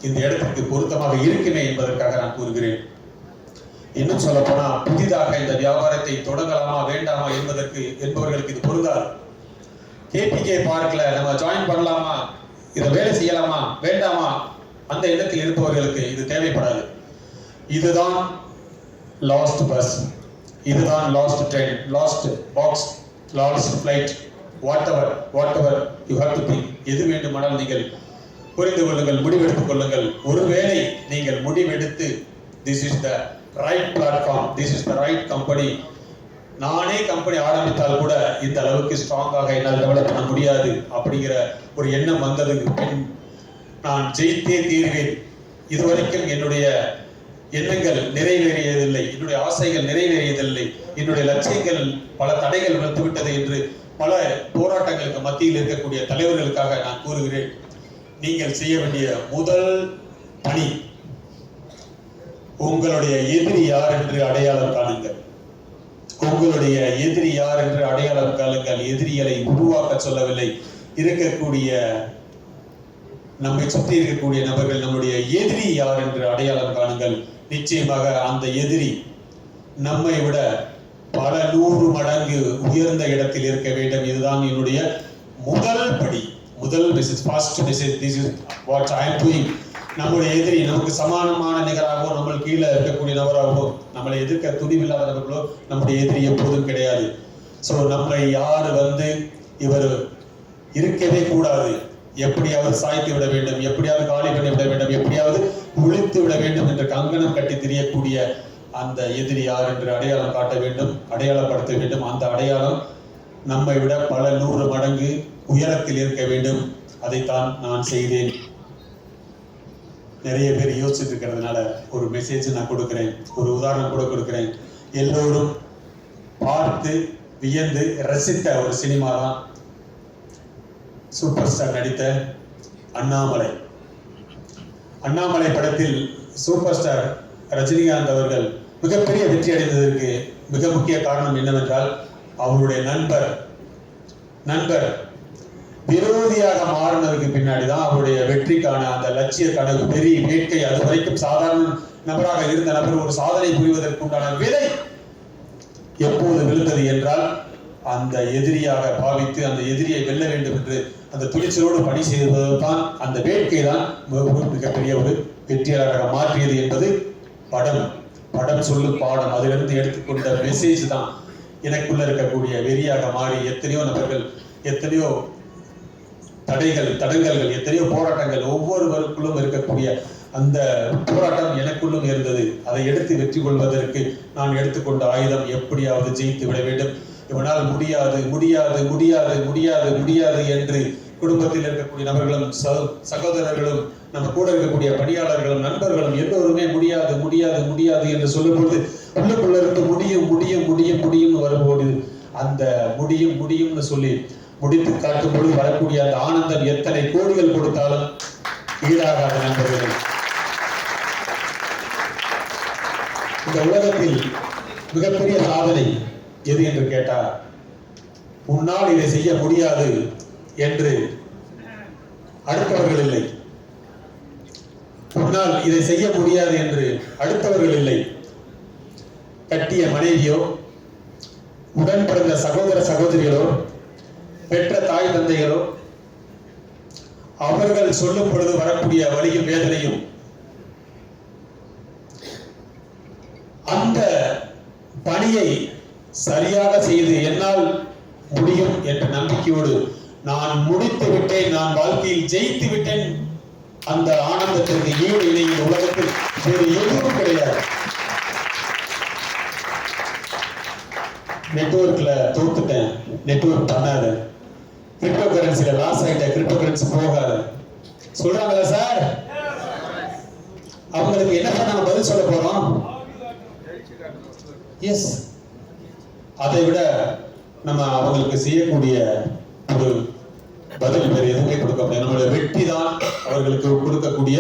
இந்த இடத்திற்கு பொருத்தமாக இருக்குமே என்பதற்காக நான் கூறுகிறேன். இன்னும் சொல்ல போனா புதிதாக இந்த வியாபாரத்தை தொடங்கலாமா வேண்டாமா என்பவர்களுக்கு இது பொருந்தாது. கேபிகே பார்க்ல நம்ம ஜாயின் பண்ணலாமா, இதை வேலை செய்யலாமா வேண்டாமா அந்த எண்ணத்தில் இருப்பவர்களுக்கு இது தேவைப்படாது. இதுதான் லாஸ்ட் பஸ், இதுதான் last train, last box, last flight, what ever you have to think. எது வேண்டுமானால் நீங்கள் புரிந்து கொள்ளுங்கள், முடிவெடுத்துக் கொள்ளுங்கள். ஒருவேளை நீங்கள் முடிவெடுத்து this is the right platform, this is the right company, நானே கம்பெனி ஆரம்பித்தால் கூட இந்த அளவுக்கு ஸ்ட்ராங்காக என்னால் டெவலப் பண்ண முடியாது அப்படிங்கிற ஒரு எண்ணம் வந்ததுக்கு பின் நான் ஜெயித்தே தீர்வேன். இதுவரைக்கும் என்னுடைய எண்ணங்கள் நிறைவேறியதில்லை, என்னுடைய ஆசைகள் நிறைவேறியதில்லை, என்னுடைய லட்சியங்கள் பல தடைகள் வந்துவிட்டது என்று பல போராட்டங்களுக்கு மத்தியில் இருக்கக்கூடிய தலைவர்களுக்காக நான் கூறுகிறேன். நீங்கள் செய்ய வேண்டிய முதல் பணி, உங்களுடைய எதிரி யார் என்று அடையாளம் காணுங்கள். உங்களுடைய எதிரி யார் என்று அடையாளம் காணுங்கள். எதிரிகளை உருவாக்க சொல்லவில்லை. இருக்கக்கூடிய நம்மை சுற்றி இருக்கக்கூடிய நபர்கள் நம்முடைய எதிரி யார் என்று அடையாளம் காணுங்கள். நிச்சயமாக அந்த எதிரி நம்மை விட பல 100 மடங்கு உயர்ந்த இடத்தில் இருக்க வேண்டும். இதுதான் என்னுடைய முதல் படி, முதல் message, first message. This is what I am doing. நம்முடைய எதிரி நமக்கு சமானமான நிகராகவோ, நம்ம கீழே இருக்கக்கூடிய நபராகவோ, நம்மளை எதிர்க்க துணிவில்லாத நபர்களோ நம்முடைய எதிரி எப்போதும் கிடையாது. ஸோ நம்மளை யார் இவர் இருக்கவே கூடாது, எப்படியாவது சாய்த்து விட வேண்டும், எப்படியாவது காலி பண்ணி விட வேண்டும், எப்படியாவது ஒழித்து விட வேண்டும் என்று கங்கணம் கட்டி தெரியக்கூடிய அந்த எதிரி யார் என்று அடையாளம் காட்ட வேண்டும், அடையாளப்படுத்த வேண்டும். அந்த அடையாளம் நம்மை விட பல 100 மடங்கு உயரத்தில் இருக்க வேண்டும். அதைத்தான் நான் செய்தேன். நிறைய பேர் யோசிச்சுட்டு இருக்கிறதுனால ஒரு மெசேஜ் நான் கொடுக்கிறேன், ஒரு உதாரணம் கூட கொடுக்கிறேன். எல்லோரும் பார்த்து வியந்து ரசித்த ஒரு சினிமா தான் சூப்பர் ஸ்டார் நடித்த அண்ணாமலை. அண்ணாமலை படத்தில் சூப்பர் ஸ்டார் ரஜினிகாந்த் அவர்கள் மிகப்பெரிய வெற்றி அடைந்ததற்கு மிக முக்கிய காரணம் என்னவென்றால் அவருடைய நண்பர் விரோதியாக மாறினதுக்கு பின்னாடிதான் அவருடைய வெற்றிக்கான அந்த லட்சியக்கான பெரிய வேட்கை, அது வரைக்கும் சாதாரண நபராக இருந்த நபர் ஒரு சாதனை புரிவதற்கு உண்டான விதை எப்போது விழுந்தது என்றால் அந்த எதிரியாக பாவித்து அந்த எதிரியை வெல்ல வேண்டும் என்று அந்த துணிச்சலோடு பணி செய்வதுதான், அந்த வேட்கை தான் மிகப்பெரிய ஒரு வெற்றியாளராக மாற்றியது என்பது படம் சொல்லும் பாடம். அதிலிருந்து எடுத்துக்கொண்ட மெசேஜ் தான் எனக்குள்ள இருக்கக்கூடிய வெறியாக மாறி எத்தனையோ நபர்கள், எத்தனையோ தடங்கல்கள், எத்தனையோ போராட்டங்கள், ஒவ்வொருவருக்குள்ளும் இருக்கக்கூடிய அந்த போராட்டம் எனக்குள்ளும் இருந்தது. அதை எடுத்து வெற்றி கொள்வதற்கு நான் எடுத்துக்கொண்ட ஆயுதம் எப்படியாவது ஜெயித்து விட வேண்டும். இவனால் முடியாது முடியாது முடியாது முடியாது முடியாது என்று குடும்பத்தில் இருக்கக்கூடிய நபர்களும் சகோதரர்களும் நம்ம கூட இருக்கக்கூடிய பணியாளர்களும் நண்பர்களும் எல்லோருமே முடியாது முடியாது முடியாது என்று சொல்லும் பொழுது உள்ளுக்குள்ள இருந்து முடியும் முடியும் முடியும் முடியும் வரும்போது அந்த முடியும் முடியும்னு சொல்லி முடித்து காட்டும் பொழுது வரக்கூடிய அந்த ஆனந்தம் எத்தனை கோடிகள் கொடுத்தாலும் ஈடாகாத நண்பர்களே. இந்த உலகத்தில் மிகப்பெரிய சாதனை எது என்று கேட்டால், உன்னால் இதை செய்ய முடியாது என்று அடுத்தவர்கள் இல்லை, உன்னால் இதை செய்ய முடியாது என்று அடுத்தவர்கள் இல்லை. கட்டிய மனைவியோ, உடன் பிறந்த சகோதர சகோதரிகளோ, பெற்ற தாய் தந்தைகளோ, அவர்கள் சொல்லும் பொழுது வரக்கூடிய வலியும் வேதனையும், அந்த பணியை சரியாக செய்து என்னால் முடியும் என்ற நம்பிக்கையோடு நான் முடித்து விட்டேன், நான் வாழ்க்கையில் ஜெயித்து விட்டேன், அந்த ஆனந்தத்திற்கு ஈடு இணையின் உலகத்தில் வேறு எதுவும் கிடையாது. நெட்வொர்க்ல தோத்துட்டேன், நெட்வொர்க் பண்ணாத, கிரிப்டோ கரன்சில லாஸ் ஆயிட்ட, கிரிப்டோ கரன்சி போகாத சொல்றாங்களா சார்? அவங்களுக்கு என்ன நாம பதில் சொல்ல போறோம்? எஸ். அதை விட நம்ம அவங்களுக்கு செய்யக்கூடிய ஒரு பதில் வேறு எதுவுமே கொடுக்க முடியாது. நம்மளுடைய வெற்றி தான் அவர்களுக்கு கொடுக்கக்கூடிய